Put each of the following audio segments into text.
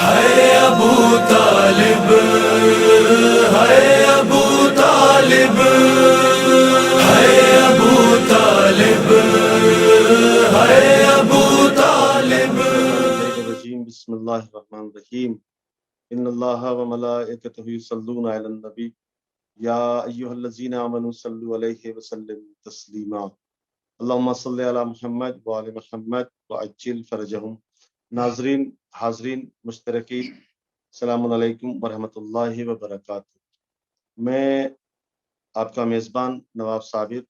ہے ابو طالب، ہے ابو طالب، ہے ابو طالب، ہے ابو طالب۔ الرجیم بسم اللہ الرحمن الرحیم ان اللہ وملائکتہ یصلون علی النبی یا ایھا الذین آمنوا صلوا علیہ وسلموا تسلیما اللہم صل علی محمد وعلی محمد وعجل فرجہم۔ ناظرین، حاضرین، مشترکین، السلام علیکم ورحمۃ اللہ وبرکاتہ۔ میں آپ کا میزبان نواب صابر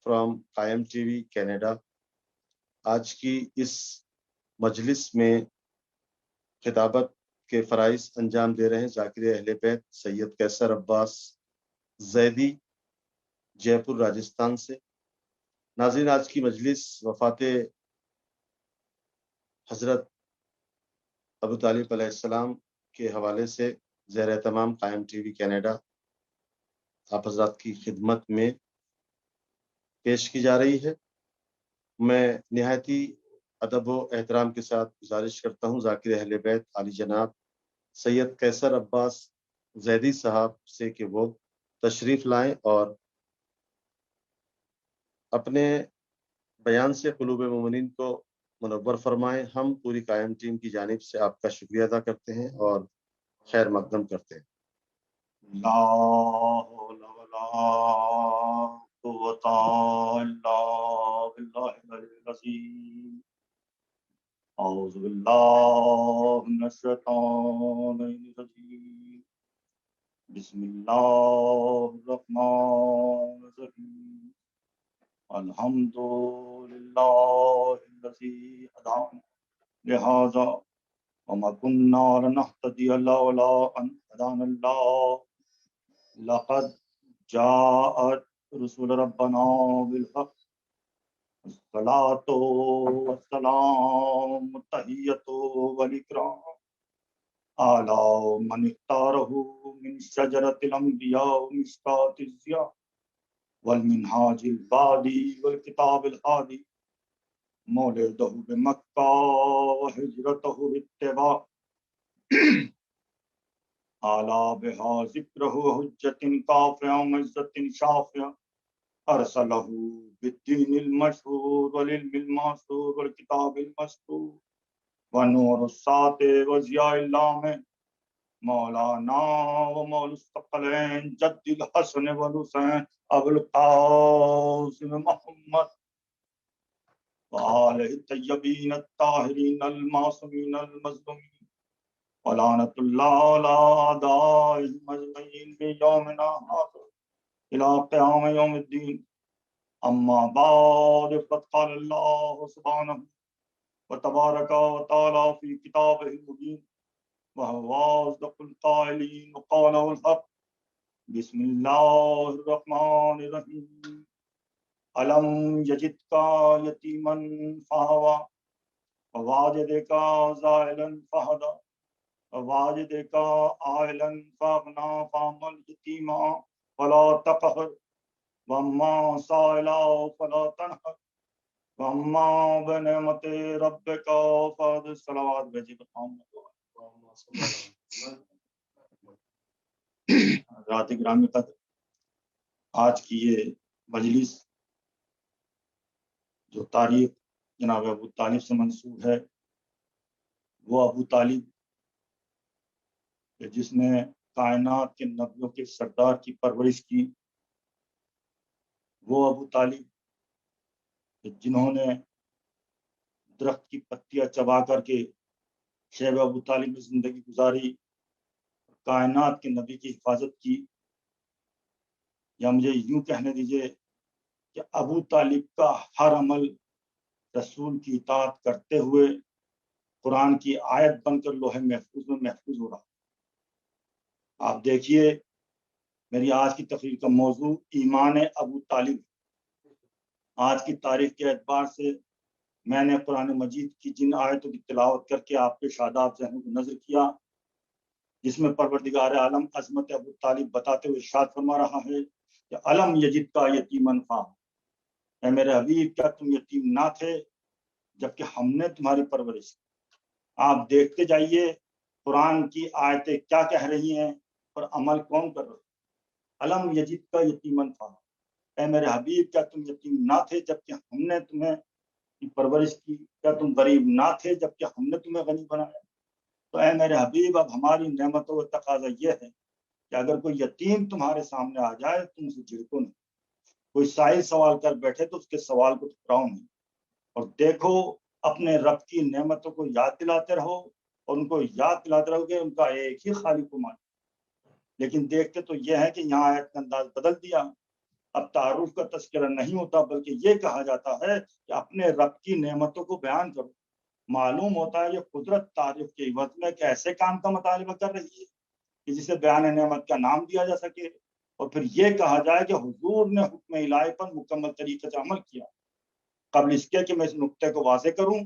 فرام قائم ٹی وی کینیڈا آج کی اس مجلس میں خطابت کے فرائض انجام دے رہے ہیں ذاکر اہل بیت سید قیصر عباس زیدی، جے پور راجستھان سے۔ ناظرین، آج کی مجلس وفات حضرت ابو طالب علیہ السلام کے حوالے سے زیر اہتمام قائم ٹی وی کینیڈا آپ حضرات کی خدمت میں پیش کی جا رہی ہے۔ میں نہایتی ادب و احترام کے ساتھ گزارش کرتا ہوں ذاکر اہل بیت عالی جناب سید قیصر عباس زیدی صاحب سے کہ وہ تشریف لائیں اور اپنے بیان سے قلوب مومنین کو منور فرمائیں۔ ہم پوری قائم ٹیم کی جانب سے آپ کا شکریہ ادا کرتے ہیں اور خیر مقدم کرتے ہیں۔ لا حول ولا قوة إلا بالله العلي العظيم أعوذ بالله من الشيطان الرجيم بسم الله الرحمن الرحيم الحمد لله الذي هدانا لهذا وما كنا لنهتدي لولا أن هدانا الله لقد جاءت رسول ربنا بالحق الصلاة والسلام التحية والإكرام على من اختاره من شجرة الأنبياء ومشكاة الضياء والمنهاج البادي والكتاب الهادي مولده بمكة وهجرته باتباع آلا بها ذکرہ حجت کافیہ وعزت شافیہ ارسلہ بالدین المشہور والعلم المعصور والکتاب المستور ونور الساطع وضیاء اللامع مولانا ومولا الثقلین جد الحسن والحسین ابو القاسم محمد وآلہ الطیبین الطاہرین المعصومین المظلومین ولعنت اللہ علی اعدائہم اجمعین بیومنا ھذا الی قیام یوم الدین۔ اما بعد فقد قال اللہ سبحانہ وتبارک وتعالی فی کتابہ المبین وہو اصدق القائلین وقوله الحق بسم اللہ الرحمن الرحیم الم یجدک یتیما فآویٰ وواجدک ضالا فہدیٰ وواجدک عائلا فاغنی فاما الیتیما فلا تقہر واما سائلا فلا تنہر واما بنعمت ربک فحدث۔ صلوات بھیجیے حضرات گرامی قدر، آج کی یہ مجلس جو تاریخ جناب ابو طالب سے منسوب ہے، وہ ابو طالب جس نے کائنات کے نبیوں کے سردار کی پرورش کی، وہ ابو طالب جنہوں نے درخت کی پتیاں چبا کر کے شیب ابو طالب میں زندگی گزاری، کائنات کے نبی کی حفاظت کی، یا مجھے یوں کہنے دیجئے کہ ابو طالب کا ہر عمل رسول کی اطاعت کرتے ہوئے قرآن کی آیت بن کر لوح محفوظ میں محفوظ ہو رہا۔ آپ دیکھیے، میری آج کی تقریر کا موضوع ایمان ابو طالب۔ آج کی تاریخ کے اعتبار سے میں نے قرآن مجید کی جن آیتوں کی تلاوت کر کے آپ کے شاداب ذہنوں کو نظر کیا، جس میں پروردگار عالم عظمت ابو طالب بتاتے ہوئے ارشاد فرما رہا ہے کہ الم یجد کا یتیمن فآویٰ، اے میرے حبیب کیا تم یتیم نہ تھے جبکہ ہم نے تمہاری پرورش کی۔ آپ دیکھتے جائیے قرآن کی آیتیں کیا کہہ رہی ہیں اور عمل کون کر رہے ہیں۔ الم یجد کا یتیمن فہم، اے میرے حبیب کیا تم یتیم نہ تھے جبکہ ہم نے تمہیں پرورش کی، کیا تم غریب نہ تھے جبکہ ہم نے تمہیں غنی بنایا۔ تو اے میرے حبیب اب ہماری نعمتوں کا تقاضا یہ ہے کہ اگر کوئی یتیم تمہارے سامنے آ جائے تم اسے جھڑکو نہیں، کوئی سائل سوال کر بیٹھے تو اس کے سوال کو ٹھکراؤ نہیں، اور دیکھو اپنے رب کی نعمتوں کو یاد دلاتے رہو اور ان کو یاد دلاتے رہو کہ ان کا ایک ہی خالق کو مانو۔ لیکن دیکھتے تو یہ ہے کہ یہاں آیت کا انداز بدل دیا، اب تعارف کا تذکرہ نہیں ہوتا بلکہ یہ کہا جاتا ہے کہ اپنے رب کی نعمتوں کو بیان کرو۔ معلوم ہوتا ہے یہ قدرت تعریف کے عوض میں ایک ایسے کام کا مطالبہ کر رہی ہے کہ جسے بیان نعمت کا نام دیا جا سکے، اور پھر یہ کہا جائے کہ حضور نے حکم الہی پر مکمل طریقے سے عمل کیا۔ قبل اس کے کہ میں اس نقطے کو واضح کروں،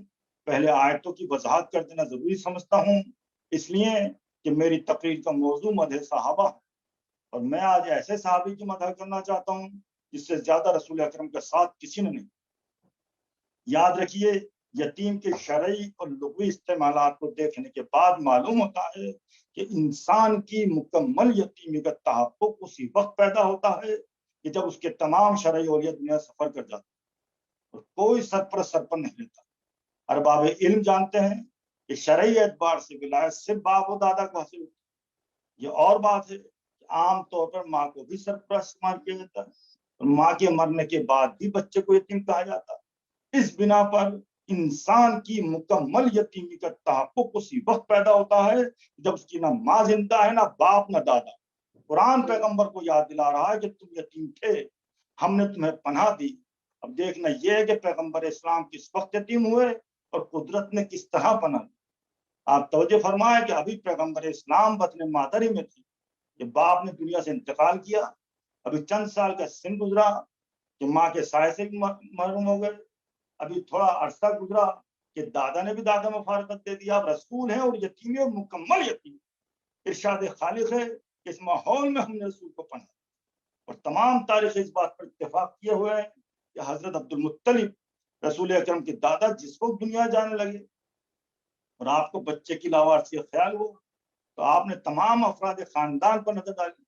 پہلے آیتوں کی وضاحت کر دینا ضروری سمجھتا ہوں، اس لیے کہ میری تقریر کا موضوع مدح صحابہ ہے، اور میں آج ایسے صحابی کی مدح کرنا چاہتا ہوں جس سے زیادہ رسول اکرم کے ساتھ کسی نے نہیں۔ یاد رکھیے، یتیم کے شرعی اور لغوی استعمالات کو دیکھنے کے بعد معلوم ہوتا ہے کہ انسان کی مکمل یتیمی کا تحقق اسی وقت پیدا ہوتا ہے کہ جب اس کے تمام شرعی اولیت دنیا سفر کر جاتے ہیں اور کوئی سرپر نہیں لیتا۔ ارباب علم جانتے ہیں کہ شرعی اعتبار سے ولایت صرف باپ و دادا کو حاصل ہوتی ہے۔ یہ اور بات ہے کہ عام طور پر ماں کو بھی سرپرست استعمال کیا جاتا ہے اور ماں کے مرنے کے بعد بھی بچے کو یتیم کہا جاتا ہے۔ اس بنا پر انسان کی مکمل یتیمی کا تحقق اسی وقت پیدا ہوتا ہے جب اس کی نہ ماں زندہ ہے، نہ باپ، نہ دادا۔ قرآن پیغمبر کو یاد دلا رہا ہے کہ تم یتیم تھے، ہم نے تمہیں پناہ دی۔ اب دیکھنا یہ ہے کہ پیغمبر اسلام کس وقت یتیم ہوئے اور قدرت نے کس طرح پناہ دی۔ آپ توجہ فرمائیں کہ ابھی پیغمبر اسلام بطن مادر ہی میں تھی کہ باپ نے دنیا سے انتقال کیا، ابھی چند سال کا سن گزرا کہ ماں کے سائے سے بھی محروم ہو گئے، ابھی تھوڑا عرصہ گزرا کہ دادا نے بھی دادا میں فارغت دے دیا۔ آپ رسول ہیں اور یتیمی اور مکمل یتیم۔ ارشاد خالق ہے کہ اس ماحول میں ہم نے رسول کو پناہ، اور تمام تاریخ اس بات پر اتفاق کیے ہوئے ہیں کہ حضرت عبد المطلب رسول اکرم کے دادا جس وقت دنیا جانے لگے اور آپ کو بچے کی لاوارثی خیال ہوا تو آپ نے تمام افراد خاندان پر نظر ڈالی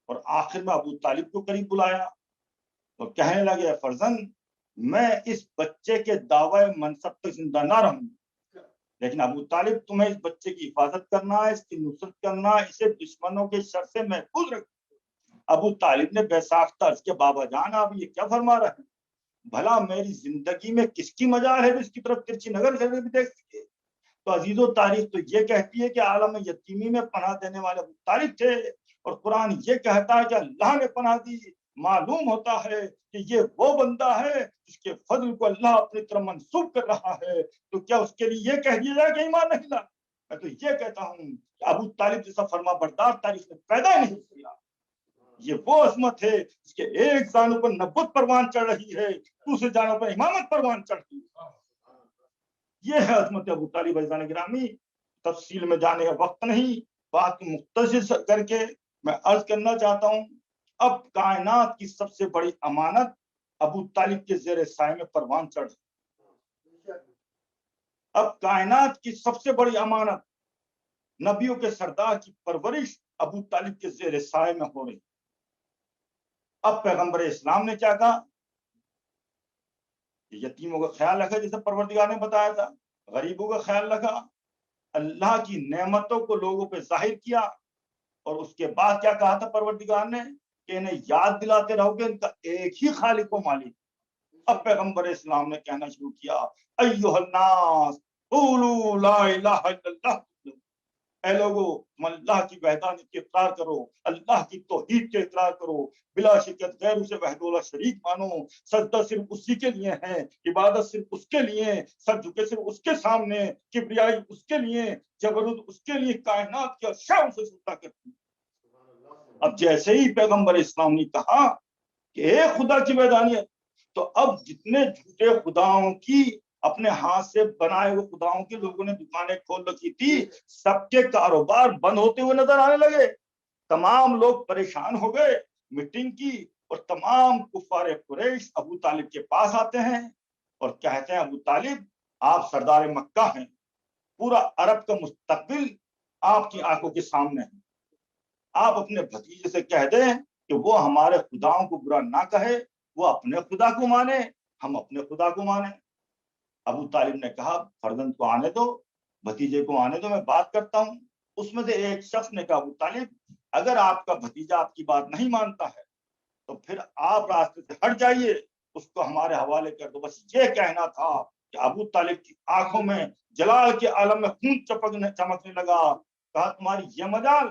اور آخر میں ابو طالب کو قریب بلایا تو کہنے لگے، فرزند میں اس بچے کے دعوی منصب تک زندہ نہ رہوں، لیکن ابو طالب تمہیں اس بچے کی حفاظت کرنا، اس کی نصرت کرنا، اسے دشمنوں کے شر سے محفوظ رکھنا۔ ابو طالب نے بے ساختہ عرض کیا، بابا جان آپ یہ کیا فرما رہے ہیں؟ بھلا میری زندگی میں کس کی مجال ہے جس کی طرف ترچھی نظر کر کے بھی دیکھ سکے؟ تو عزیز و تاریخ تو یہ کہتی ہے کہ عالم یتیمی میں پناہ دینے والے ابو طالب تھے، اور قرآن یہ کہتا ہے کہ اللہ نے پناہ دی۔ معلوم ہوتا ہے کہ یہ وہ بندہ ہے جس کے فضل کو اللہ اپنی طرف منسوب کر رہا ہے، تو کیا اس کے لیے یہ کہہ دیا جائے کہ ایمان نہیں لا؟ میں تو یہ کہتا ہوں کہ ابو طالب جیسا فرما بردار تاریخ میں پیدا ہی نہیں کیا۔ یہ وہ عظمت ہے جس کے ایک جانوں پر نبوت پروان چڑھ رہی ہے، دوسرے جانوں پر امامت پروان چڑھتی ہے۔ یہ ہے عظمت ابو طالب۔ عزیزان گرامی، تفصیل میں جانے کا وقت نہیں، بات مختصر کر کے میں عرض کرنا چاہتا ہوں، اب کائنات کی سب سے بڑی امانت ابو طالب کے زیر سائے میں پروان چڑھ رہی۔ اب کائنات کی سب سے بڑی امانت نبیوں کے سردار کی پرورش ابو طالب کے زیر سائے میں ہو رہی۔ اب پیغمبر اسلام نے کیا کہا؟ یتیموں کا خیال رکھا جیسے پروردگار نے بتایا تھا، غریبوں کا خیال رکھا، اللہ کی نعمتوں کو لوگوں پہ ظاہر کیا، اور اس کے بعد کیا کہا تھا پروردگار نے کہ انہیں یاد دلاتے رہو گے ان کا ایک ہی خالق و مالک۔ اب پیغمبر اسلام نے کہنا شروع کیا، ایھا الناس قولوا لا الہ الا اللہ، اے لوگو تم اللہ کی وحدانیت کی اقرار کرو، اللہ کی توحید کے اقرار کرو، بلا شرکت غیر اسے وحدہ لا شریک مانو، سجدہ صرف اسی کے لیے ہے، عبادت صرف اس کے لیے، سر جھکے صرف اس کے سامنے، کبریائی اس کے لیے، جبروت اس کے لیے، کائنات کی اشیاء سے سجدہ کرتی ہیں۔ اب جیسے ہی پیغمبر اسلام نے کہا کہ ایک خدا کی وحدانیت، تو اب جتنے جھوٹے خداؤں کی اپنے ہاتھ سے بنائے ہوئے خداؤں کی لوگوں نے دکانیں کھول رکھی تھی، سب کے کاروبار بند ہوتے ہوئے نظر آنے لگے۔ تمام لوگ پریشان ہو گئے، میٹنگ کی، اور تمام کفار قریش ابو طالب کے پاس آتے ہیں اور کہتے ہیں، ابو طالب آپ سردار مکہ ہیں، پورا عرب کا مستقبل آپ کی آنکھوں کے سامنے ہے. آپ اپنے بھتیجے سے کہہ دیں کہ وہ ہمارے خداؤں کو برا نہ کہے, وہ اپنے خدا کو مانے, ہم اپنے خدا کو مانیں. ابو طالب نے کہا فرزند کو آنے دو, بھتیجے کو آنے دو, میں بات کرتا ہوں. اس میں سے ایک شخص نے کہا ابو طالب اگر آپ کا بھتیجا آپ کی بات نہیں مانتا ہے تو پھر آپ راستے سے ہٹ جائیے, اس کو ہمارے حوالے کر دو. بس یہ کہنا تھا کہ ابو طالب کی آنکھوں میں جلال کے عالم میں خون چمکنے لگا. کہا تمہاری یہ مجال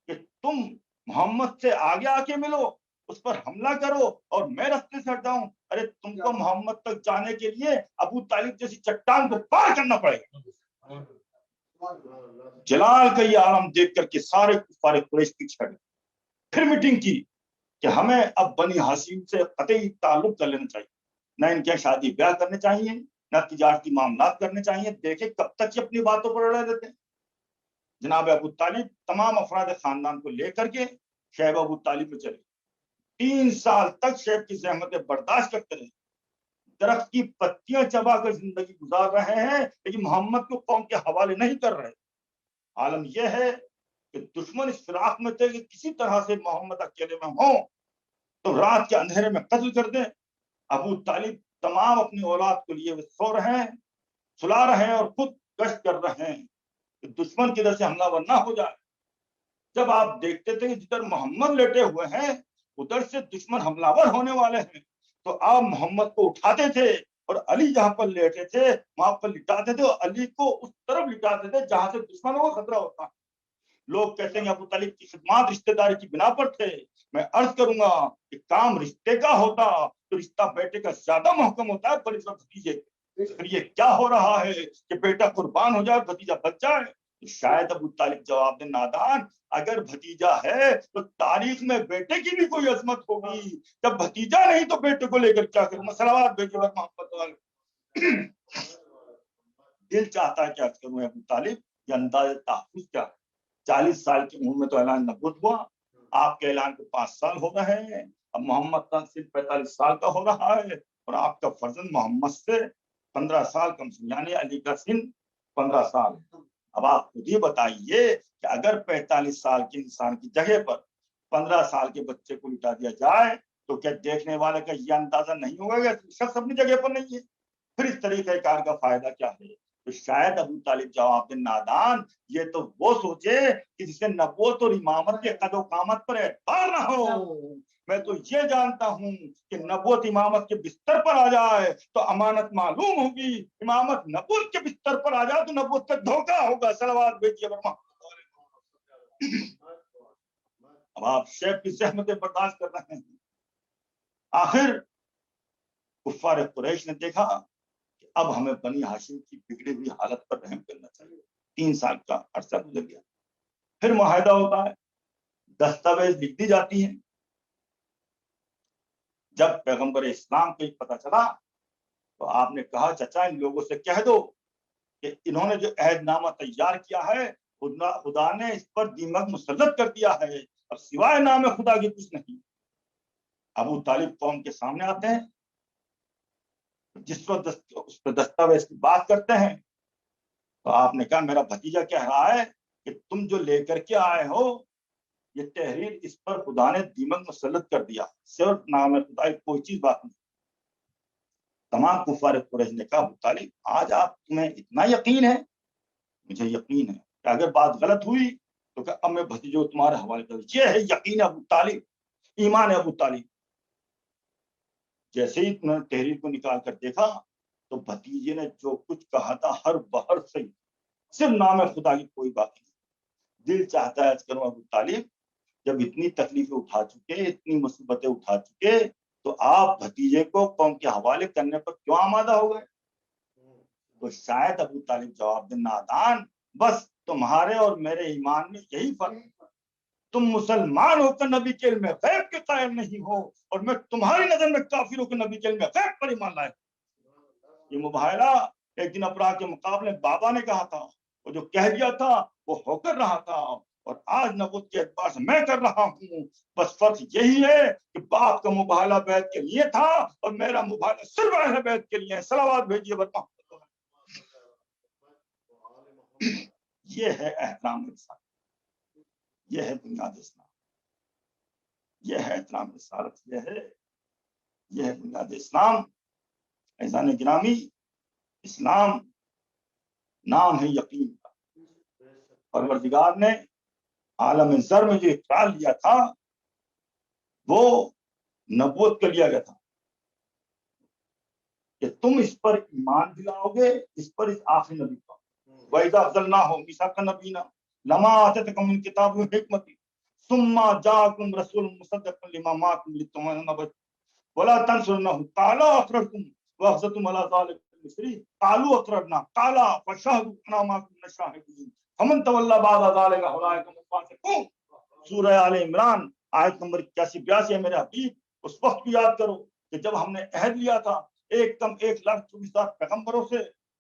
کہ تم محمد سے آگے آ کے ملو, اس پر حملہ کرو اور میں راستے سے ہٹ جاؤں. ارے تم کو محمد تک جانے کے لیے ابو طالب جیسی چٹان کو پار کرنا پڑے گا. جلال کا یہ عالم دیکھ کر کے سارے کفار قریش پیچھے ہٹے. پھر میٹنگ کی کہ ہمیں اب بنی ہاشم سے قطعی تعلق کر لینا چاہیے, نہ ان کے شادی بیاہ کرنے چاہیے, نہ تجارتی معاملات کرنے چاہیے. دیکھیں کب تک یہ اپنی باتوں پر اڑے رہتے ہیں. جناب ابو طالب تمام افراد خاندان کو لے کر کے شیب ابو طالب میں چلے. 3 سال تک شیب کی زحمتیں برداشت کرتے رہے. درخت کی پتیاں چبا کر زندگی گزار رہے ہیں لیکن محمد کو قوم کے حوالے نہیں کر رہے. عالم یہ ہے کہ دشمن اس فراق میں تھے کہ کسی طرح سے محمد اکیلے میں ہوں تو رات کے اندھیرے میں قتل کر دیں. ابو طالب تمام اپنی اولاد کو لیے سو رہے ہیں, سلا رہے ہیں اور خود گشت کر رہے ہیں کہ دشمن کی طرف سے حملہ ور نہ ہو جائے. جب آپ دیکھتے تھے کہ جدھر محمد لیٹے ہوئے ہیں ادھر سے دشمن حملہ ور ہونے والے ہیں تو آپ محمد کو اٹھاتے تھے اور علی جہاں پر لیٹے تھے وہاں پر لٹاتے تھے اور علی کو اس طرف لٹاتے تھے جہاں سے دشمنوں کو خطرہ ہوتا. لوگ کہتے ہیں ابو طالب کی خدمات رشتہ داری کی بنا پر تھے. میں عرض کروں گا کہ کام رشتے کا ہوتا تو رشتہ بیٹے کا زیادہ محکم ہوتا ہے پر اس وقت یہ کیا ہو رہا ہے کہ بیٹا قربان ہو جائے بھتیجا بچ جائے. شاید ابو طالب جواب دے نادان, اگر بھتیجا ہے تو تاریخ میں بیٹے کی بھی کوئی عظمت ہوگی, جب بھتیجا نہیں تو بیٹے کو لے کر کیا کروں. صلوات بھیجو محمد والے. دل چاہتا ہے کہ عرض کروں ابو طالب یہ انداز تحفظ کیا ہے. 40 سال کی عمر میں تو اعلان نبوت ہوا, آپ کے اعلان کو 5 سال ہو رہے ہیں. اب محمد کا صرف 45 سال کا ہو رہا ہے اور آپ کا فرزند محمد سے 15 سال کم سے, یعنی علی کا سن 15 سال. اب آپ خود ہی بتائیے کہ اگر 45 سال کے انسان کی جگہ پر 15 سال کے بچے کو لٹا دیا جائے تو کیا دیکھنے والے کا یہ اندازہ نہیں ہوگا کہ شخص اپنی جگہ پر نہیں ہے. پھر اس طریقہ کار کا فائدہ کیا ہے. تو شاید ابو طالب جواب دے نادان یہ تو وہ سوچے کہ جسے نبوت اور امامت کے قد و قامت پر اعتبار نہ ہو. میں تو یہ جانتا ہوں کہ نبوت امامت کے بستر پر آ جائے تو امانت معلوم ہوگی, امامت نبوت کے بستر پر آ جائے تو نبوت کا دھوکہ ہوگا. صلوات بھیجیے ورما. اب آپ شیخ کی زحمتیں برداشت کر رہے ہیں. آخر کفار قریش نے دیکھا کہ اب ہمیں بنی ہاشم کی بگڑی ہوئی حالت پر رحم کرنا چاہیے. 3 سال کا عرصہ گزر گیا. پھر معاہدہ ہوتا ہے, دستاویز لکھ دی جاتی ہیں. جب پیغمبر اسلام کو پتہ چلا تو آپ نے کہا چچا ان لوگوں سے کہہ دو کہ انہوں نے جو عہد نامہ تیار کیا ہے خدا نے اس پر دیمک مسلط کر دیا ہے, اب سوائے نام خدا کی کچھ نہیں. ابو طالب قوم کے سامنے آتے ہیں, جس وقت اس پہ دستاویز کی بات کرتے ہیں تو آپ نے کہا میرا بھتیجا کہہ رہا ہے کہ تم جو لے کر کے آئے ہو یہ تحریر اس پر خدا نے دیمک مسلط کر دیا, صرف نام خدا کوئی چیز بات نہیں. تمام کفار قریش نے کہا ابو طالب آج آپ تمہیں اتنا یقین ہے. مجھے یقین ہے کہ اگر بات غلط ہوئی تو کہ اب میں بھتیجے تمہارے حوالے کر. یہ ہے یقین ابو طالب, ایمان ہے ابو طالب. جیسے ہی تم نے تحریر کو نکال کر دیکھا تو بھتیجے نے جو کچھ کہا تھا ہر بہر سے صرف نام خدا کی کوئی بات نہیں. دل چاہتا ہے کروں ابو طالب جب اتنی تکلیفیں اٹھا چکے, اتنی مصیبتیں اٹھا چکے تو آپ بھتیجے کو قوم کے حوالے کرنے پر کیوں آمادہ ہو گئے. تو شاید ابو طالب جواب دے نادان بس تمہارے اور میرے ایمان میں یہی فرق. تم مسلمان ہو کر نبی کے علم غیب کے قائل نہیں ہو اور میں تمہاری نظر میں کافر ہو کر نبی کے علم غیب پر ایمان لائے. یہ مباہلہ ایک دن افراح کے مقابلے بابا نے کہا تھا, وہ جو کہہ دیا تھا وہ ہو کر رہا تھا, اور آج نبوت کے اعتبار سے میں کر رہا ہوں. بس فرق یہی ہے کہ باپ کا مباہلہ بیت کے لیے تھا اور میرا مباہلہ صرف اہل بیت کے لیے ہے. صلوات بھیجیے. یہ ہے احترام رسالت، یہ ہے بنیاد اسلام، یہ ہے احترام رسالت، یہ ہے بنیاد اسلام۔ عزیزان گرامی، اسلام نام ہے یقین کا۔ پروردگار نے عالم زر میں جو اقرار لیا تھا وہ نبوت کا لیا گیا تھا کہ تم اس پر ایمان دلاؤ گے، اس پر، اس آخری نبی پر۔ وَإِذَا أَخَذْنَا مِيثَاقَ النَّبِيِّينَ لَمَا آتَيْتُكُم مِّن كِتَابٍ وَحِكْمَةٍ ثُمَّ جَاءَكُمْ رَسُولٌ مُصَدِّقٌ لِّمَا مَعَكُمْ لِتُؤْمِنُوا وَلَا تَنصُرُونَهُ قَالَ أَقْرَرْتُمْ وَأَخَذْتُمْ عَلَىٰ ذَٰلِكُمْ إِصْرِي قَالُوا أَقْرَرْنَا قَالَ فَاشْهَدُوا وَأَنَا مَعَكُمْ مِنَ الشَّاهِدِينَ فَمَن تَوَلَّىٰ بَعْدَ ذَٰلِكَ فَأُولَٰئِكَ هُمُ الْفَاسِقُونَ۔ سورہ آل عمران آیت نمبر 81-82 ہے میرے حبیب۔ اس وقت کو یاد کرو کہ جب ہم نے عہد لیا تھا 1,24,000 پیغمبروں سے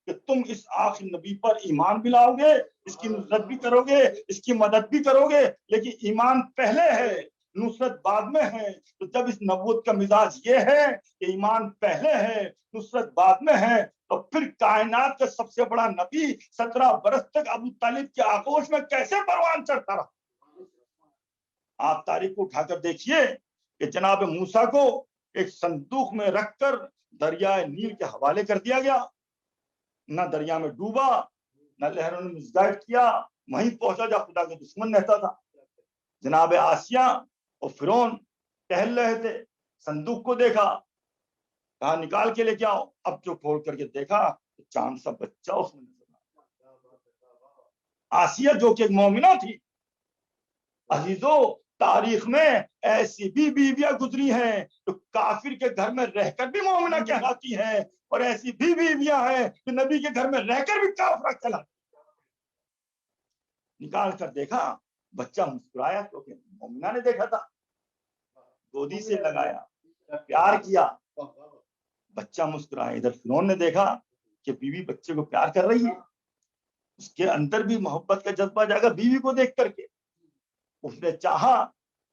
کہ تم اس آخری نبی پر ایمان بھی لاؤ گے، اس کی نصرت بھی کرو گے، اس کی مدد بھی کرو گے، لیکن ایمان پہلے ہے، نصرت بعد میں ہے۔ تو جب اس نبوت کا مزاج یہ ہے کہ ایمان پہلے ہے، نصرت بعد میں ہے، تو پھر کائنات کا سب سے بڑا نبی 17 برس تک ابو طالب کے آغوش میں کیسے پروان چڑھتا رہا؟ آپ تاریخ کو اٹھا کر دیکھیے کہ جناب موسیٰ کو ایک صندوق میں رکھ کر دریائے نیل کے حوالے کر دیا گیا، نہ دریا میں ڈوبا، نہ لہروں نے مسگائٹ کیا، وہیں پہنچا جہاں خدا کا دشمن رہتا تھا۔ جناب آسیہ اور فرعون ٹہل رہے تھے، صندوق کو دیکھا، کہا نکال کے لے کے آؤ۔ اب جو کھول کر کے دیکھا تو چاند سا بچہ اس میں نظر آیا۔ آسیہ جو کہ ایک مومنہ تھی، عزیزو تاریخ میں ایسی بھی بیویاں گزری ہیں جو کافر کے گھر میں رہ کر بھی مومنہ کہلاتی ہیں، اور ایسی بھی بیویاں ہیں جو نبی کے گھر میں رہ کر بھی کافرہ کہلاتی ہیں۔ نکال کر دیکھا، بچہ مسکرایا کیونکہ مومنہ نے دیکھا تھا، گودی سے لگایا، پیار کیا، بچہ مسکرایا۔ ادھر فرعون نے دیکھا کہ بیوی بچے کو پیار کر رہی ہے، اس کے اندر بھی محبت کا جذبہ جاگا بیوی کو دیکھ کر کے۔ اس نے چاہا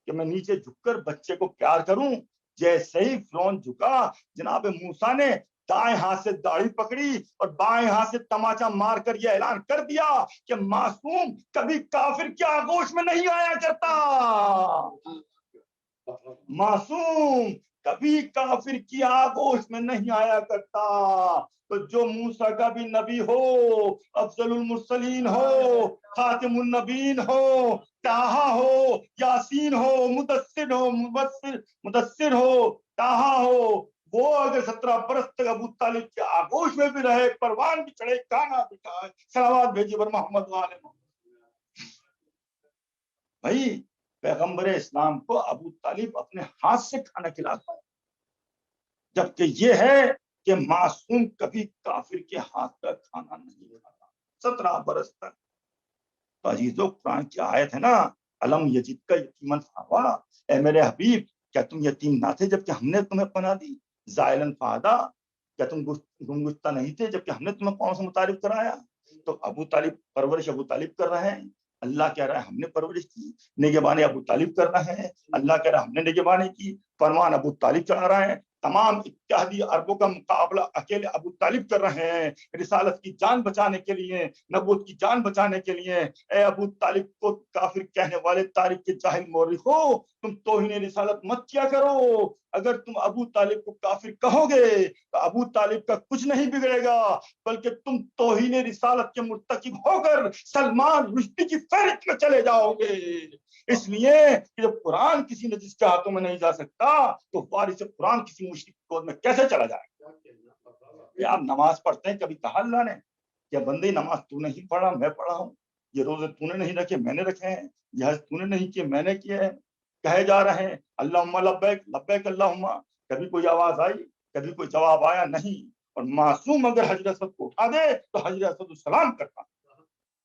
کہ میں نیچے جھک کر بچے کو پیار کروں۔ جیسے ہی فرعون جھکا، جناب موسیٰ نے دائیں ہاتھ سے داڑھی پکڑی اور بائیں ہاتھ سے تماچا مار کر یہ اعلان کر دیا کہ معصوم کبھی کافر کے آغوش میں نہیں آیا کرتا، معصوم کبھی کافر کی آغوش میں نہیں آیا کرتا۔ تو جو موسیٰ کا بھی نبی ہو، افضل المرسلین ہو، خاتم النبیین ہو، طٰہٰ ہو، یاسین ہو، مدثر ہو، طٰہٰ ہو، وہ اگر 17 برس تک ابو طالب کے آغوش میں بھی رہے، پروان بھی چڑھے، کانا بھی کھائے، صلوات بھیجیے بر محمد وآل محمد۔ بھائی پیغمبر اسلام کو ابو طالب اپنے ہاتھ سے کھانا کھلاتا ہے، جبکہ یہ ہے کہ معصوم کبھی کافر کے ہاتھ کا کھانا نہیں کھاتا 17 برس تک۔ تو عزیزو قرآن کی آیت ہے نا، علم یجد کا یتیمن فآوا، اے میرے حبیب کیا تم یتیم نہ تھے جبکہ ہم نے تمہیں پناہ دی؟ زائلن فادا، کیا تم گمگشتہ نہیں تھے جبکہ ہم نے تمہیں پاؤں سے متعارف کرایا؟ تو ابو طالب پرورش ابو طالب کر رہے ہیں، اللہ کہہ رہا ہے ہم نے پرورش کی۔ نگہبانی ابو طالب کر رہے ہیں، اللہ کہہ رہا ہے ہم نے نگہبانی کی۔ فرمان ابو طالب چڑھا رہے ہیں، تمام اتحادی عربوں کا مقابلہ اکیلے ابو طالب کر رہے ہیں، رسالت کی جان بچانے کے لیے، نبوت کی جان بچانے کے لیے۔ اے ابو طالب کو کافر کہنے والے تاریخ کے جاہل مورخو، تم توہین رسالت مت کیا کرو۔ اگر تم ابو طالب کو کافر کہو گے تو ابو طالب کا کچھ نہیں بگڑے گا، بلکہ تم توہین رسالت کے مرتکب ہو کر سلمان رشدی کی فہرست میں چلے جاؤ گے۔ اس لیے کہ جب قرآن کسی نجس کے ہاتھوں میں نہیں جا سکتا تو وارث قرآن کسی مشرک کی گود میں کیسے چلا جائے گا؟ یہ آپ نماز پڑھتے ہیں، کبھی کہا اللہ نے کہ بندے نماز تو نہیں پڑھا میں پڑھا ہوں، یہ روزے تو نے نہیں رکھے میں نے رکھے ہیں، یہ حج تو نے نہیں کیے میں نے کیے ہیں؟ کہے جا رہے ہیں اللہم لبیک لبیک اللہم، کبھی کوئی آواز آئی، کبھی کوئی جواب آیا نہیں۔ اور معصوم اگر حجر اسود کو اٹھا دے تو حجر اسود السلام کرتا،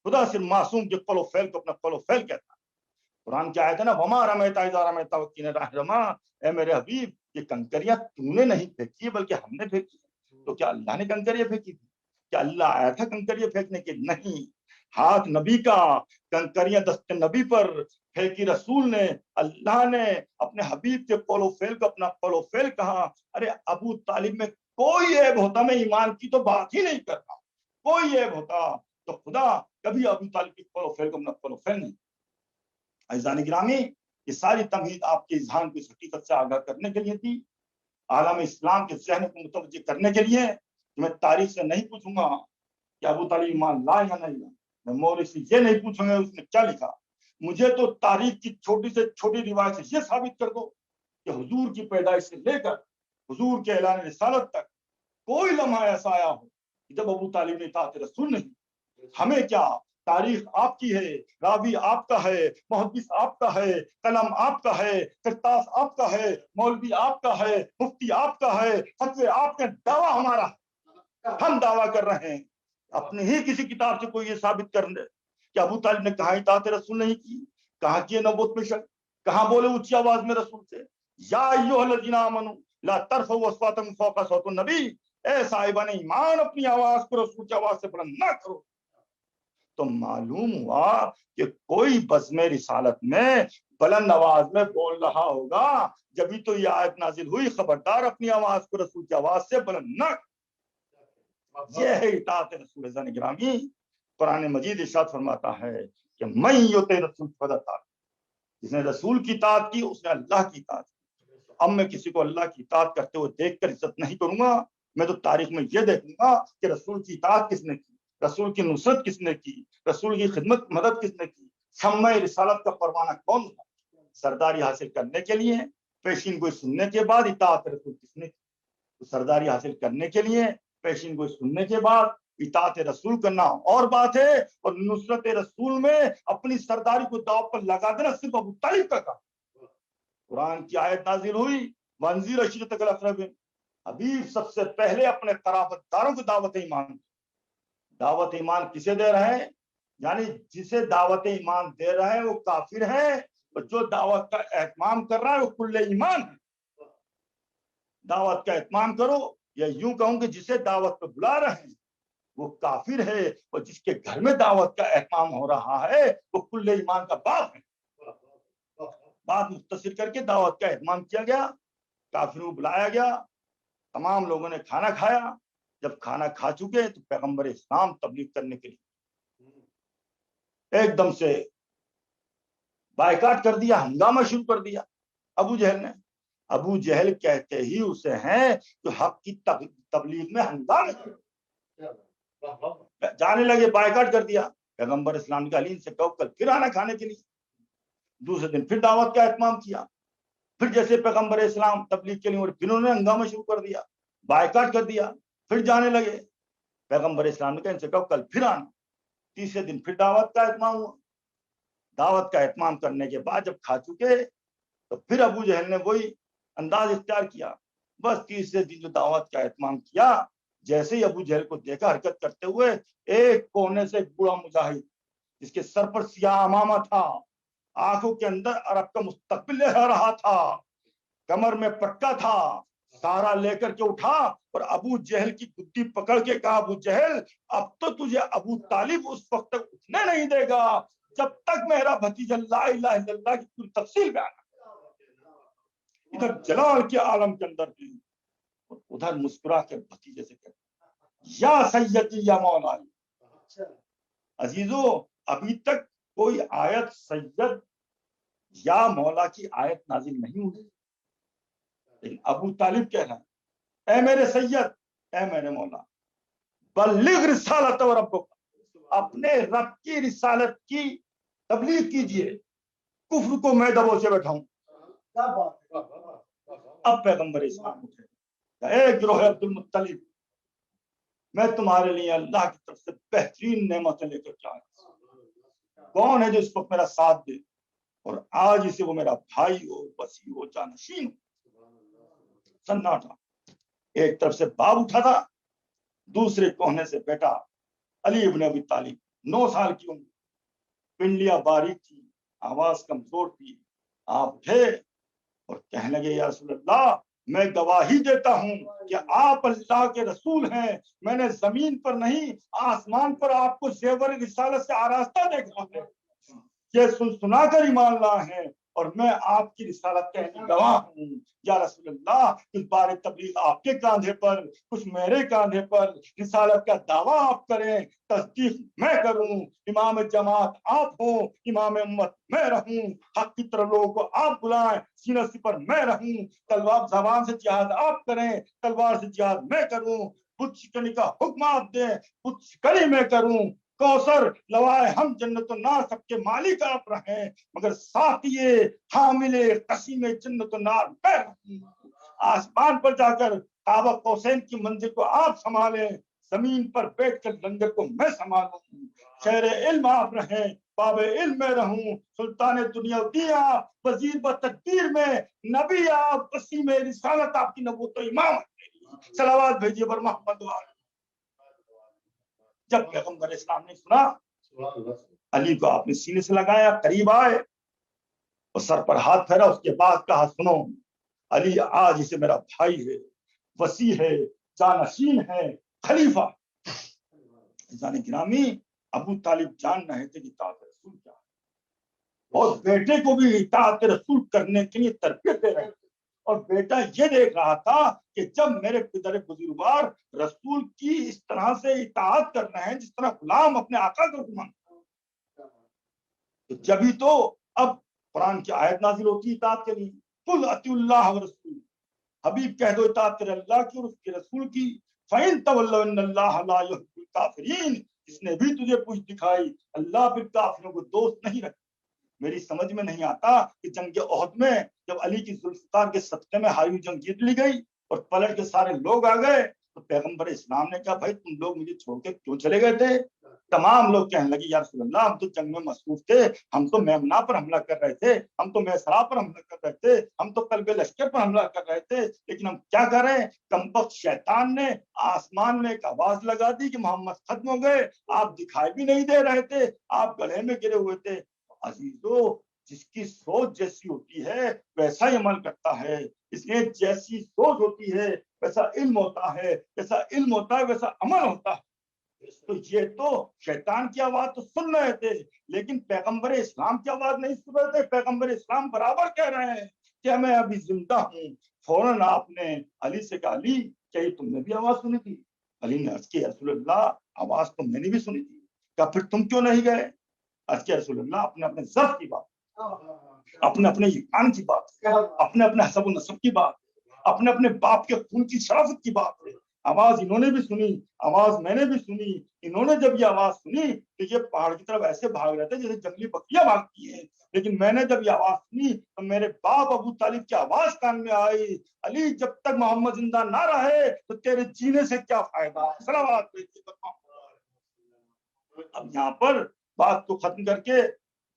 خدا صرف معصوم کے قول و فعل کو اپنا قول و فعل کہتا۔ قرآن کیا آیت ہے نا، وما رمیت اذ رمیت ولکن اللہ رمی، اے میرے حبیب یہ کنکریاں تو نے نہیں پھینکی بلکہ ہم نے پھینکی۔ تو کیا اللہ نے کنکریاں پھینکی تھی؟ کیا اللہ آیا تھا کنکریاں پھینکنے کے؟ نہیں، ہاتھ نبی کا، کنکریاں دست نبی پر پھینکی رسول نے، اللہ نے اپنے حبیب کے قول و فعل کو اپنا قول و فعل کہا۔ ارے ابو طالب میں کوئی عیب ہوتا، میں ایمان کی تو بات ہی نہیں کرتا، کوئی عیب ہوتا تو خدا کبھی ابو طالب کی قول و فعل کو اپنا قول و فعل نہیں. عزیزان گرامی، یہ ساری تمہید آپ کے اذہان کو اس حقیقت سے آگاہ کرنے کے لیے تھی، عالم اسلام کے ذہن کو متوجہ کرنے کے لیے کہ میں تاریخ سے نہیں پوچھوں گا کہ ابو طالب ایمان لا یا نہیں لا، میں مولوی سے یہ نہیں پوچھوں گا اس نے کیا لکھا. مجھے تو تاریخ کی چھوٹی سے چھوٹی روایت سے یہ ثابت کر دو کہ حضور کی پیدائش سے لے کر حضور کے اعلان رسالت تک کوئی لمحہ ایسا آیا ہو کہ جب ابو طالب نے اطاعت رسول نہیں. ہمیں کیا، تاریخ آپ کی ہے، راوی آپ کا ہے، محدث آپ کا ہے، قلم آپ کا ہے، کرتاس آپ کا ہے، مولوی آپ کا ہے، مفتی آپ کا ہے، فتوے آپ کا، دعویٰ ہمارا. ہم دعویٰ کر رہے ہیں اپنی ہی کسی کتاب سے کوئی یہ ثابت کر دے کہ ابو طالب نے کہاں اطاعت رسول نہیں کی، کہاں کیے نبوت میں شک، کہاں بولے اونچی آواز میں رسول سے یا ایھا الذین آمنوا لا ترفعوا اصواتکم فوق صوت النبی، اے صاحبان ایمان اپنی آواز کو رسول کی آواز سے بلند نہ کرو. تو معلوم ہوا کہ کوئی بزم رسالت میں بلند آواز میں بول رہا ہوگا، جبھی تو یہ آیت نازل ہوئی خبردار اپنی آواز کو رسول کی آواز سے بلند نہ. یہ ہے اطاعت رسول. عزیزان گرامی، قرآن مجید ارشاد فرماتا ہے کہ من یطع رسول فقد اطاع، جس نے رسول کی اطاعت کی اس نے اللہ کی اطاعت کی. اب میں کسی کو اللہ کی اطاعت کرتے ہوئے دیکھ کر عزت نہیں کروں گا، میں تو تاریخ میں یہ دیکھوں گا کہ رسول کی اطاعت کس نے کی، رسول کی نصرت کس نے کی، رسول کی خدمت مدد کس نے کی، سمع رسالت کا پروانہ کون تھا. سرداری حاصل کرنے کے لیے پیشین گوئی سننے کے بعد اطاعت رسول کس نے کی. تو سرداری حاصل کرنے کے لیے پیشین گوئی سننے کے بعد اطاعت رسول کرنا اور بات ہے، اور نصرت رسول میں اپنی سرداری کو داؤ پر لگا دینا صرف ابو طالب کا کام. قرآن کی آیت نازل ہوئی وانذر عشیرتک الاقربین، حبیب سب سے پہلے اپنے قرابت داروں کو دعوت ایمان. دعوت ایمان کسے دے رہے ہیں؟ یعنی جسے دعوت ایمان دے رہے ہیں وہ کافر ہے، اور جو دعوت کا اہتمام کر رہا ہے وہ کل ایمان ہے. دعوت کا اہتمام کرو، یا یوں کہوں کہ جسے دعوت پہ بلا رہے ہیں وہ کافر ہے، اور جس کے گھر میں دعوت کا اہتمام ہو رہا ہے وہ کل ایمان کا باپ ہے. بات مختصر کر کے دعوت کا اہتمام کیا گیا، کافروں کو بلایا گیا، تمام لوگوں نے کھانا کھایا. جب کھانا کھا چکے تو پیغمبر اسلام تبلیغ کرنے کے لیے ایک دم سے بائیکاٹ کر دیا، ہنگامہ شروع کر دیا ابو جہل نے. ابو جہل کہتے ہی اسے ہیں جو حق کی تبلیغ میں ہنگامہ جانے لگے، بائیکاٹ کر دیا. پیغمبر اسلام کے علیم سے کہو کل پھر آنا کھانے کے لیے. دوسرے دن پھر دعوت کا اہتمام کیا، پھر جیسے پیغمبر اسلام تبلیغ کے لیے اور پھر انہوں نے ہنگامہ شروع کر دیا، بائیکاٹ کر دیا، پھر جانے لگے. پیغمبر اسلام نے کہا ان سے کہو کل پھر آنا. تیسرے دن پھر دعوت کا اہتمام ہوا. دعوت کا اہتمام کرنے کے بعد جب کھا چکے تو پھر ابو جہل نے وہی انداز اختیار کیا. بس تیسرے دن جو دعوت کا اہتمام کیا، جیسے ہی ابو جہل کو دیکھا حرکت کرتے ہوئے، ایک کونے سے ایک بوڑھا مجاہد جس کے سر پر سیاہ امامہ تھا، آنکھوں کے اندر عرب کا مستقبل لہرا رہا تھا، کمر میں پٹکا تھا، سارا لے کر کے اٹھا اور ابو جہل کی گدی پکڑ کے کہا ابو جہل اب تو تجھے ابو طالب اس وقت تک اٹھنے نہیں دے گا جب تک میرا بھتیجا لا الہ الا اللہ کی پوری تفصیل بیان. ادھر جلال کے عالم کے اندر بھی اور ادھر مسکرا کے بھتیجے سے کہتے یا سیدی یا مولا. عزیزو، ابھی تک کوئی آیت سید یا مولا کی آیت نازل نہیں ہوئی، لیکن ابو طالب کہہ رہے ہیں اے میرے سید، اے میرے مولا، بلغ رسالت ربک، اپنے رب کی رسالت کی تبلیغ کیجئے، کفر کو میں دبوچے بیٹھا ہوں. اب پیغمبر اسلام اٹھے، اے گروہ عبد المطلب، میں تمہارے لیے اللہ کی طرف سے بہترین نعمتیں لے کر آیا. کون ہے جو اس وقت میرا ساتھ دے اور آج اسے وہ میرا بھائی ہو، وسیع ہو، جانشین ہو. سناٹا. ایک طرف سے باپ اٹھا تھا، دوسرے کونے سے بیٹا علی ابن ابی طالب، 9 سال کی عمر، پنڈلیاں باریک تھی، آواز کمزور تھی. آپ اٹھے اور کہنے لگے یا رسول اللہ، میں گواہی دیتا ہوں کہ آپ اللہ کے رسول ہیں. میں نے زمین پر نہیں آسمان پر آپ کو زیور رسالت سے آراستہ دیکھا ہے. یہ سنا کر ایمان لائے ہیں اور میں آپ کی رسالت کا گواہ ہوں. یا رسول اللہ کچھ بار تبلیغ آپ کے کاندھے پر، کچھ میرے کاندھے پر، رسالت کا دعویٰ آپ کریں، تصدیق میں کروں، امام جماعت آپ ہوں، امام امت میں رہوں، حق کی طرف لوگوں کو آپ بلائیں، سینہ سپر میں رہوں، تلوار زبان سے جہاد آپ کریں، تلوار سے جہاد میں کروں، بت شکنی کا حکم آپ دیں، بت شکنی میں کروں، کوثر لوائے ہم جنت و نار سب کے مالک آپ رہیں، مگر ساتھ یہ حامل قسیم جنت و نار میں رہوں، آسمان پر جا کر کعبہ قوسین کی منزل کو آپ سنبھالیں، زمین پر بیٹھ کر لنگر کو میں سنبھالوں، شہر علم آپ رہیں، باب علم میں رہوں، سلطان دنیا دیا، وزیر و تدبیر میں، نبی آپ، وسیم رسالت آپ کی نبوت و امامت میری، صلوات بھیجیے بر محمد وآلہ۔ جب پیغمبر اسلام نے سنا، علی کو آپ نے سینے سے لگایا، قریب آئے اور سر پر ہاتھ پھیرا، اس کے بعد کہا سنو علی آج اسے میرا بھائی ہے، وسیع ہے، جانشین ہے، خلیفہ۔ انسان گرامی، ابو طالب جان رہے تھے کہ اطاعت رسول کیا ہے، اور بیٹے کو بھی اطاعت رسول کرنے کے لیے تربیت دے رہے تھے، اور بیٹا یہ دیکھ رہا تھا کہ جب میرے پدر بزرگوار رسول کی اس طرح سے اطاعت کر رہے ہیں جس طرح غلام اپنے آقا کا حکم مانتا ہے، تو جبھی تو اب قرآن کی آیت نازل ہوتی ہے اطاعت کے لیے، قل اطیعوا اللہ ورسول، حبیب کہہ دو اطاعت کرے اللہ کی اور اس کے رسول کی، فَإِن تَوَلَّوْا إِنَّ اللَّهَ لَا يُحِبُّ الْكَافِرِينَ، جس نے بھی تجھے پوچھ دکھائی، اللہ پھر کافروں کو دوست نہیں رکھتا۔ میری سمجھ میں نہیں آتا کہ جنگ احد میں جب علی کی ذوالفقار کے صدقے میں ہاری جنگ جیت لی گئی اور پلٹ کے سارے لوگ آ گئے تو پیغمبر اسلام نے کہا بھائی تم لوگ مجھے چھوڑ کے کیوں چلے گئے تھے؟ تمام لوگ کہنے لگے یا رسول اللہ ہم تو جنگ میں مصروف تھے، ہم تو میمنہ پر حملہ کر رہے تھے، ہم تو میسرا پر حملہ کر رہے تھے، ہم تو قلب لشکر پر حملہ کر رہے تھے، لیکن ہم کیا کریں؟ کمبخت شیطان نے آسمان میں ایک آواز لگا دی کہ محمد ختم ہو گئے، آپ دکھائی بھی نہیں دے رہے تھے، آپ گلے میں گرے ہوئے تھے۔ عزیزو، جس کی سوچ جیسی ہوتی ہے ویسا ہی عمل کرتا ہے، اس لیے جیسی سوچ ہوتی ہے ویسا علم ہوتا ہے، جیسا علم ہوتا ہے ویسا عمل ہوتا ہے۔ تو یہ تو شیطان کی آواز تو سن رہے تھے لیکن پیغمبر اسلام کی آواز نہیں سن رہے تھے۔ پیغمبر اسلام برابر کہہ رہے ہیں کہ میں ابھی زندہ ہوں۔ فوراً آپ نے علی سے کہا علی کیا یہ تم نے بھی آواز سنی تھی؟ علی نے عرض کیا رسول اللہ آواز تو میں نے بھی سنی تھی۔ کہا پھر تم کیوں نہیں گئے؟ عرض کیا رسول اللہ اپنے اپنے ضرف کی بات، اپنے اپنے ایمان کی بات، اپنے اپنے حسب و نسب کی بات، اپنے اپنے باپ کے خون کی شرافت کی بات ہے۔ آواز انہوں نے بھی سنی، آواز میں نے بھی سنی۔ انہوں نے جب یہ آواز سنی تو یہ پہاڑ کی طرف ایسے بھاگ رہے تھے جیسے جنگلی بکریاں بھاگتی ہیں، لیکن میں نے جب یہ آواز سنی تو میرے باپ ابو طالب کی آواز کان میں آئی، علی جب تک محمد زندہ نہ رہے تو تیرے جینے سے کیا فائدہ؟ صلوات۔ اب یہاں پر بات کو ختم کر کے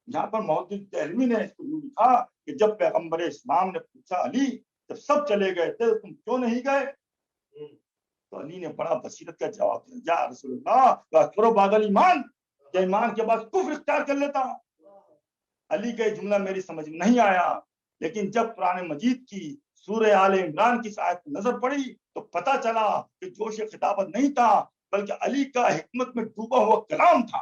یہاں پر محدث دہلوی نے اس کو لکھا کہ جب پیغمبر اسلام نے پوچھا علی جب سب چلے گئے تھے تم کیوں نہیں گئے؟ تو علی نے بڑا بصیرت کا جواب دیا یا رسول اللہ اکبر بعد ایمان، کہ ایمان کے بعد کفر اختیار کر لیتا ہوں۔ علی کا یہ جملہ میری سمجھ میں نہیں آیا، لیکن جب قرآن مجید کی سورہ آل عمران کی آیت نظر پڑی تو پتہ چلا کہ جوش خطابت نہیں تھا بلکہ علی کا حکمت میں ڈوبا ہوا کلام تھا۔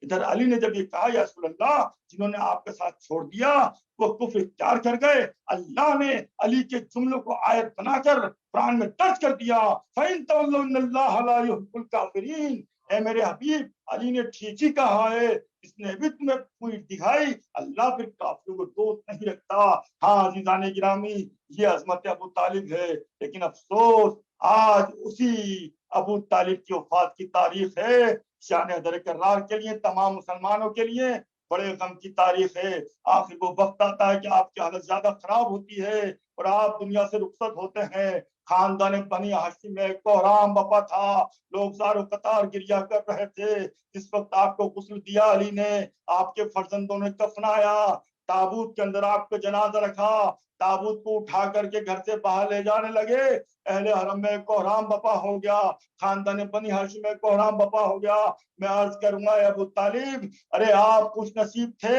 ادھر علی نے جب یہ کہا یا رسول اللہ جنہوں نے آپ کے ساتھ چھوڑ دیا وہ کفر اختیار کر گئے، اللہ نے علی کے جملوں کو آیت بنا کر قرآن میں درج کر دیا فَإِن تَوَلَّوْا إِنَّ اللَّهَ لَا يُحِبُّ الْكَافِرِينَ۔ اے میرے حبیب علی نے ٹھیک ہی کہا ہے، اس نے بھی تمہیں پوری دکھائی، اللہ پھر کافروں کو دوست نہیں رکھتا۔ ہاں عزیزان گرامی یہ عظمت ابو طالب ہے، لیکن افسوس آج اسی ابو طالب کی وفات کی تاریخ ہے۔ شان حیدر کرار کے لیے تمام مسلمانوں کے لیے بڑے غم کی تاریخ ہے۔ آخر وہ وقت آتا ہے کہ آپ کی حالت زیادہ خراب ہوتی ہے اور آپ دنیا سے رخصت ہوتے ہیں۔ خاندان بنی ہاشم میں کوہرام بپا تھا، لوگ زار و قطار گریا کر رہے تھے۔ جس وقت آپ کو غسل دیا علی نے، آپ کے فرزندوں نے کفنایا، تابوت کے اندر آپ کو جنازہ رکھا، تابوت کو اٹھا کر کے گھر سے باہر لے جانے لگے، اہل حرم میں کوہرام بپا ہو گیا، خاندان بنی ہاشم میں کوہرام بپا ہو گیا۔ میں عرض کروں گا ابو طالب ارے آپ خوش نصیب تھے،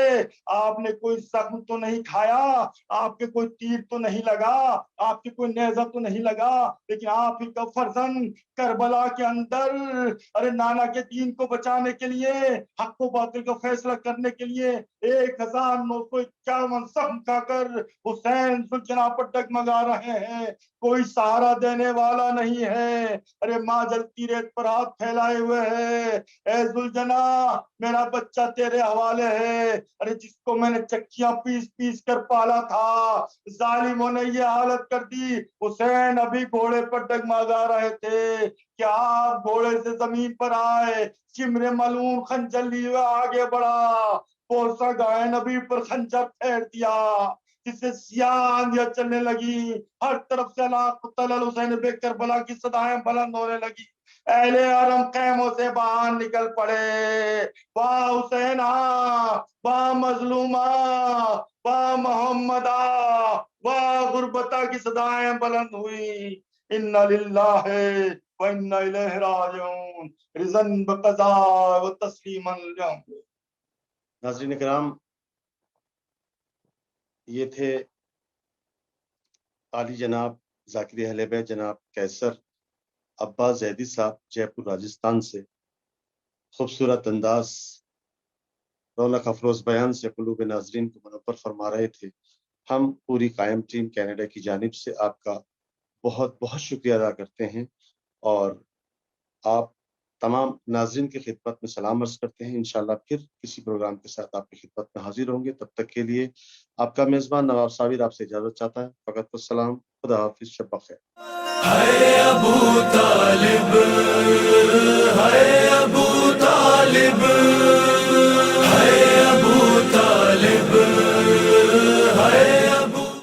آپ نے کوئی زخم تو نہیں کھایا، آپ کے کوئی تیر تو نہیں لگا، آپ کے کوئی نیزہ تو نہیں لگا، لیکن آپ ہی کا فرزند کربلا کے اندر ارے نانا کے دین کو بچانے کے لیے، حق و باطل کا فیصلہ کرنے کے لیے 1951 زخم کھا کر حسین حسین سلجنا پر ڈگمگا رہے ہیں، کوئی سہارا دینے والا نہیں ہے۔ ارے ماں جلتی ریت پر ہاتھ پھیلائے ہوئے ہے، اے سلجنا میرا بچہ تیرے حوالے ہے۔ ارے جس کو میں نے چکیاں پیس پیس کر پالا تھا، ظالموں نے یہ حالت کر دی۔ حسین ابھی گھوڑے پر ڈگمگا رہے تھے کہ آپ گھوڑے سے زمین پر آئے، چمر ملعون خنجر لیے آگے بڑھا، پوسا گائے نبی پر خنجر پھیر دیا، جس سے سیاہ آندیاں چلنے لگی، ہر طرف سے لا قتل الحسین بے کربلا کی صدائیں بلند ہونے لگی۔ اہل حرم خیموں سے باہر نکل پڑے، واہ حسینہ، واہ مظلومہ، واہ محمدہ، واہ غربتہ کی صدائیں بلند ہوئی۔ ان للہ و انا الیہ راجعون، رضاً بقضاء و تسلیما لامر۔ ناظرین کرام، یہ تھے عالی جناب ذاکر اہل بیت جناب قیصر عباس زیدی صاحب جے پور راجستھان سے، خوبصورت انداز، رونق افروز بیان سے قلوب ناظرین کو منور فرما رہے تھے۔ ہم پوری قائم ٹیم کینیڈا کی جانب سے آپ کا بہت بہت شکریہ ادا کرتے ہیں، اور آپ تمام ناظرین کی خدمت میں سلام عرض کرتے ہیں۔ انشاءاللہ پھر کسی پروگرام کے ساتھ آپ کی خدمت میں حاضر ہوں گے۔ تب تک کے لیے آپ کا میزبان نواب صابر آپ سے اجازت چاہتا ہے۔ فقط والسلام، خدا حافظ، شب بخیر۔ ہے ابو طالب، ہے